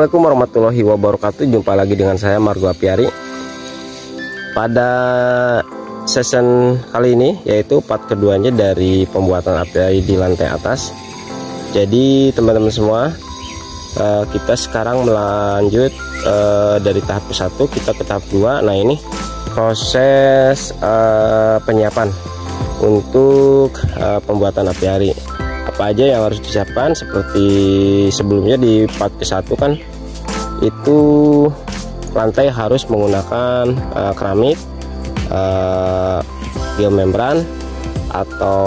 Assalamualaikum warahmatullahi wabarakatuh. Jumpa lagi dengan saya Margo Apiari. Pada season kali ini yaitu part keduanya dari pembuatan apiari di lantai atas. Jadi teman-teman semua, kita sekarang melanjut dari tahap ke 1 kita ke tahap 2. Nah, ini proses penyiapan untuk pembuatan apiari. Apa aja yang harus disiapkan? Seperti sebelumnya di part ke 1 kan itu lantai harus menggunakan keramik, geomembran atau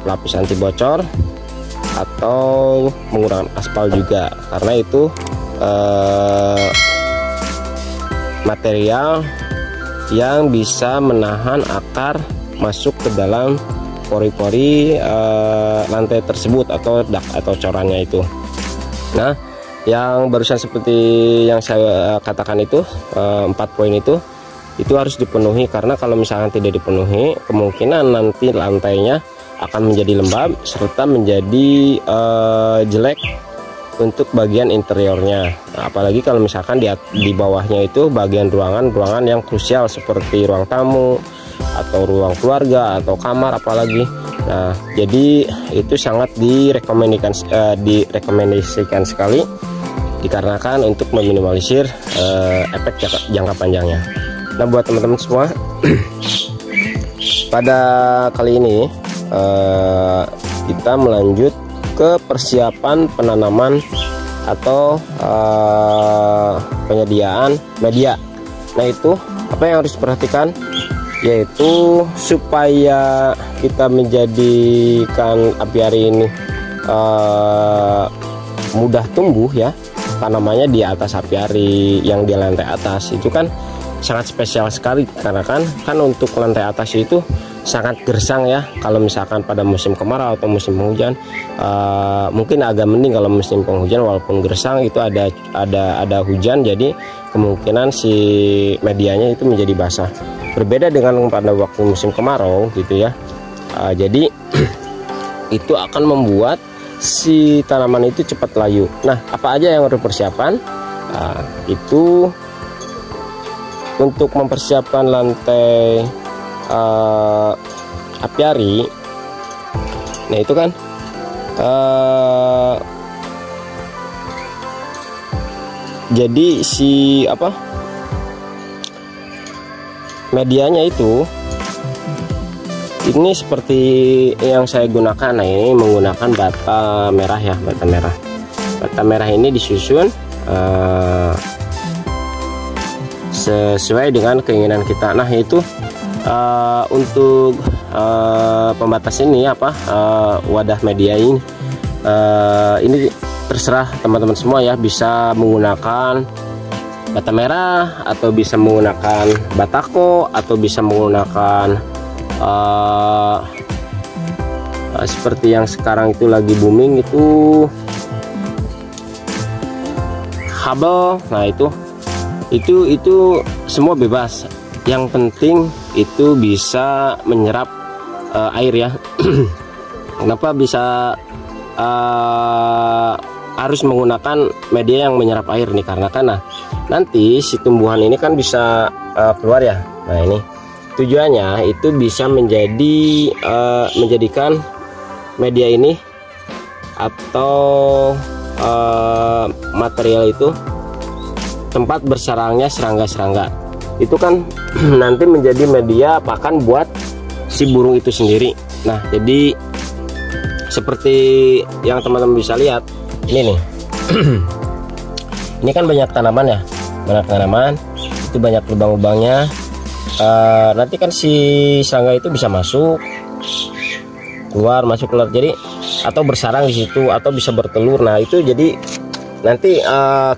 pelapis anti bocor, atau menggunakan aspal juga, karena itu material yang bisa menahan akar masuk ke dalam pori-pori lantai tersebut atau dak atau corannya itu. Nah, yang barusan seperti yang saya katakan itu 4 poin itu harus dipenuhi, karena kalau misalkan tidak dipenuhi kemungkinan nanti lantainya akan menjadi lembab serta menjadi jelek untuk bagian interiornya. Nah, apalagi kalau misalkan di bawahnya itu bagian ruangan yang krusial seperti ruang tamu atau ruang keluarga atau kamar apalagi. Nah, jadi itu sangat direkomendasikan sekali, dikarenakan untuk meminimalisir efek jangka panjangnya. Nah, buat teman-teman semua, pada kali ini kita melanjut ke persiapan penanaman atau penyediaan media. Nah, itu apa yang harus diperhatikan, yaitu supaya kita menjadikan apiari ini mudah tumbuh ya, tanamannya di atas apiari yang di lantai atas itu kan sangat spesial sekali, karena kan untuk lantai atas itu sangat gersang ya. Kalau misalkan pada musim kemarau atau musim penghujan mungkin agak mending. Kalau musim penghujan walaupun gersang itu ada hujan, jadi kemungkinan si medianya itu menjadi basah. Berbeda dengan pada waktu musim kemarau gitu ya. Jadi itu akan membuat si tanaman itu cepat layu. Nah, apa aja yang harus persiapan? Itu untuk mempersiapkan lantai apiari. Nah, itu kan jadi si medianya itu ini seperti yang saya gunakan. Nah, ini menggunakan bata merah ya, bata merah ini disusun sesuai dengan keinginan kita. Nah, itu untuk pembatas ini wadah media ini terserah teman-teman semua ya, bisa menggunakan bata merah atau bisa menggunakan batako atau bisa menggunakan seperti yang sekarang itu lagi booming itu kabel. Nah, itu semua bebas, yang penting itu bisa menyerap air ya. Kenapa bisa harus menggunakan media yang menyerap air nih, karena kan nanti si tumbuhan ini kan bisa keluar ya. Nah, ini tujuannya itu bisa menjadikan media ini atau material itu tempat bersarangnya serangga-serangga. Itu kan nanti menjadi media pakan buat si burung itu sendiri. Nah, jadi seperti yang teman-teman bisa lihat ini nih. Ini kan banyak tanaman ya, itu banyak lubang-lubangnya. Nanti kan si serangga itu bisa masuk keluar, jadi atau bersarang di situ atau bisa bertelur. Nah, itu jadi nanti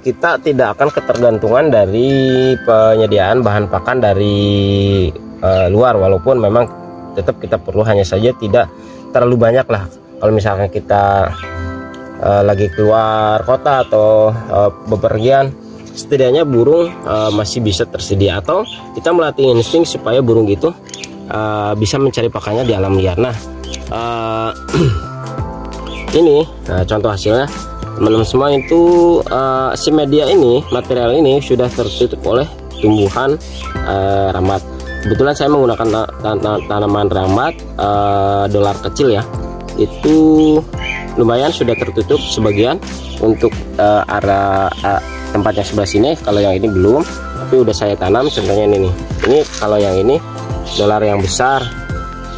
kita tidak akan ketergantungan dari penyediaan bahan pakan dari luar, walaupun memang tetap kita perlu, hanya saja tidak terlalu banyak lah. Kalau misalkan kita lagi keluar kota atau bepergian, setidaknya burung masih bisa tersedia, atau kita melatih insting supaya burung itu bisa mencari pakannya di alam liar. Nah, ini contoh hasilnya. teman-teman semua, itu si media ini, material ini sudah tertutup oleh tumbuhan rambat. Kebetulan saya menggunakan tanaman rambat dolar kecil ya, itu lumayan sudah tertutup sebagian untuk arah tempat yang sebelah sini. Kalau yang ini belum, tapi udah saya tanam. Contohnya ini nih, ini kalau yang ini dolar yang besar,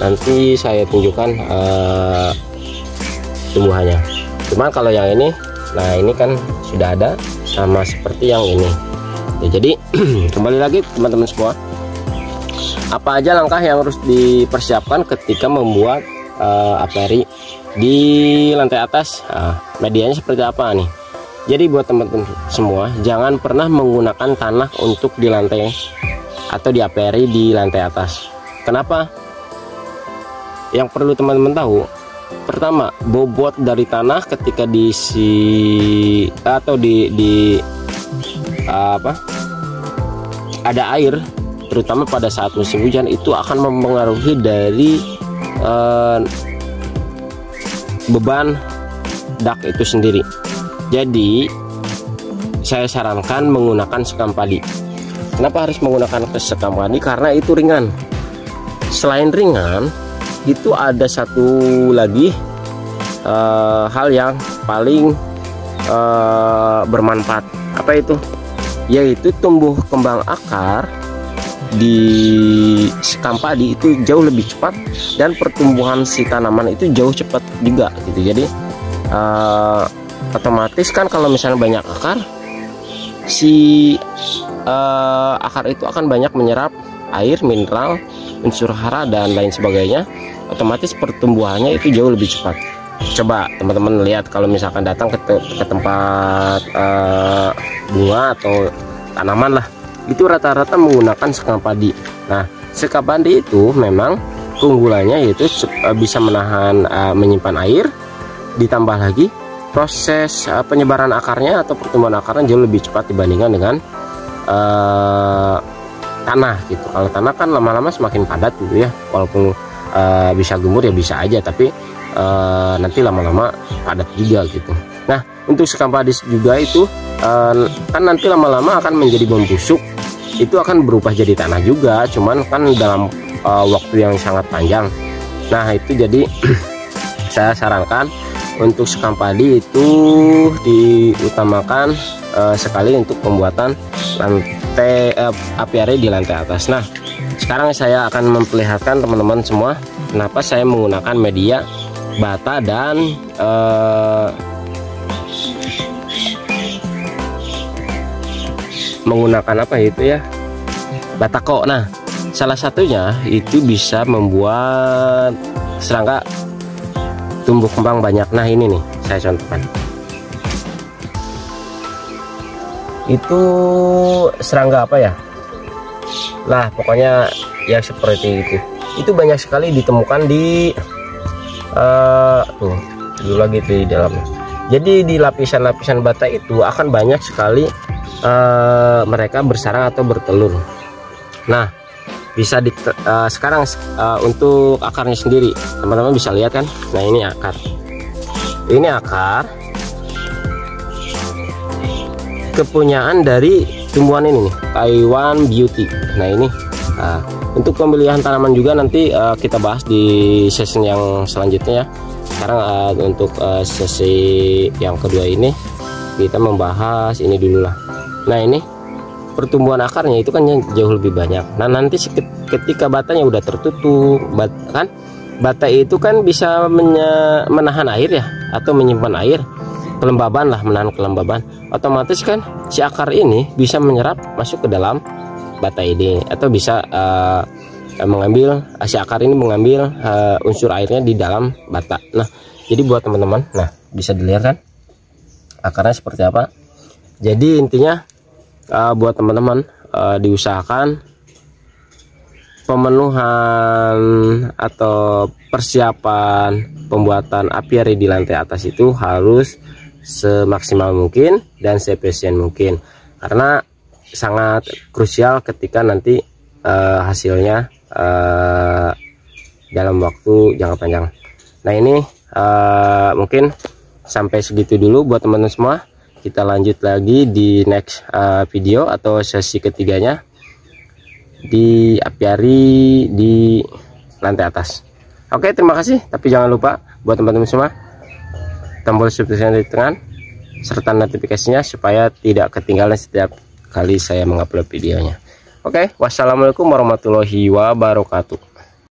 nanti saya tunjukkan tumbuhannya. Cuman kalau yang ini, nah ini kan sudah ada sama seperti yang ini ya. Jadi kembali lagi teman-teman semua, apa aja langkah yang harus dipersiapkan ketika membuat apiary di lantai atas. Medianya seperti apa nih? Jadi buat teman-teman semua, jangan pernah menggunakan tanah untuk di lantai atau di apiary di lantai atas. Kenapa? Yang perlu teman-teman tahu, pertama, bobot dari tanah ketika diisi atau ada air, terutama pada saat musim hujan, itu akan mempengaruhi dari beban dak itu sendiri. Jadi saya sarankan menggunakan sekam padi. Kenapa harus menggunakan sekam padi? Karena itu ringan. Selain ringan, itu ada satu lagi hal yang paling bermanfaat. Apa itu? Yaitu tumbuh kembang akar di sekam padi itu jauh lebih cepat, dan pertumbuhan si tanaman itu jauh cepat juga gitu. Jadi otomatis kan kalau misalnya banyak akar, si akar itu akan banyak menyerap air, mineral, unsur hara dan lain sebagainya. Otomatis pertumbuhannya itu jauh lebih cepat. Coba teman-teman lihat kalau misalkan datang ke tempat bunga atau tanaman lah, itu rata-rata menggunakan sekam padi. Nah, sekam padi itu memang keunggulannya yaitu bisa menahan menyimpan air, ditambah lagi proses penyebaran akarnya atau pertumbuhan akarnya jauh lebih cepat dibandingkan dengan tanah gitu. Kalau tanah kan lama-lama semakin padat gitu ya, walaupun bisa gemur ya bisa aja, tapi nanti lama-lama padat juga gitu. Nah, untuk sekam padi juga itu kan nanti lama-lama akan menjadi membusuk, itu akan berubah jadi tanah juga, cuman kan dalam waktu yang sangat panjang. Nah, itu jadi saya sarankan untuk sekam padi itu diutamakan sekali untuk pembuatan lantai apiary di lantai atas. Nah, sekarang saya akan memperlihatkan teman-teman semua kenapa saya menggunakan media bata dan menggunakan apa itu ya, batako. Nah, salah satunya itu bisa membuat serangga tumbuh kembang banyak. Nah, ini nih saya contohkan. Itu serangga apa ya? Lah, pokoknya ya seperti itu. Itu banyak sekali ditemukan di tuh dulu lagi di dalamnya. Jadi di lapisan-lapisan bata itu akan banyak sekali mereka bersarang atau bertelur. Nah, bisa sekarang untuk akarnya sendiri teman-teman bisa lihat kan. Nah, ini akar, ini akar kepunyaan dari tumbuhan ini nih, Taiwan Beauty. Nah, ini untuk pemilihan tanaman juga nanti kita bahas di sesi yang selanjutnya ya. Sekarang untuk sesi yang kedua ini kita membahas ini dulu lah. Nah, ini pertumbuhan akarnya itu kan jauh lebih banyak. Nah, nanti ketika batanya udah tertutup, kan bata itu kan bisa menahan air ya, atau menyimpan air, kelembaban lah, menahan kelembaban. Otomatis kan si akar ini bisa menyerap masuk ke dalam bata ini, atau bisa mengambil si akar ini mengambil unsur airnya di dalam bata. Nah, jadi buat teman-teman, nah bisa dilihat kan akarnya seperti apa. Jadi intinya buat teman-teman diusahakan pemenuhan atau persiapan pembuatan apiary di lantai atas itu harus semaksimal mungkin dan seefisien mungkin, karena sangat krusial ketika nanti hasilnya dalam waktu jangka panjang. Nah, ini mungkin sampai segitu dulu buat teman-teman semua. Kita lanjut lagi di next video atau sesi ketiganya di apiari di lantai atas. Oke, terima kasih. Tapi jangan lupa buat teman-teman semua, tombol subscribe di tengah serta notifikasinya supaya tidak ketinggalan setiap kali saya mengupload videonya. Oke, wassalamualaikum warahmatullahi wabarakatuh.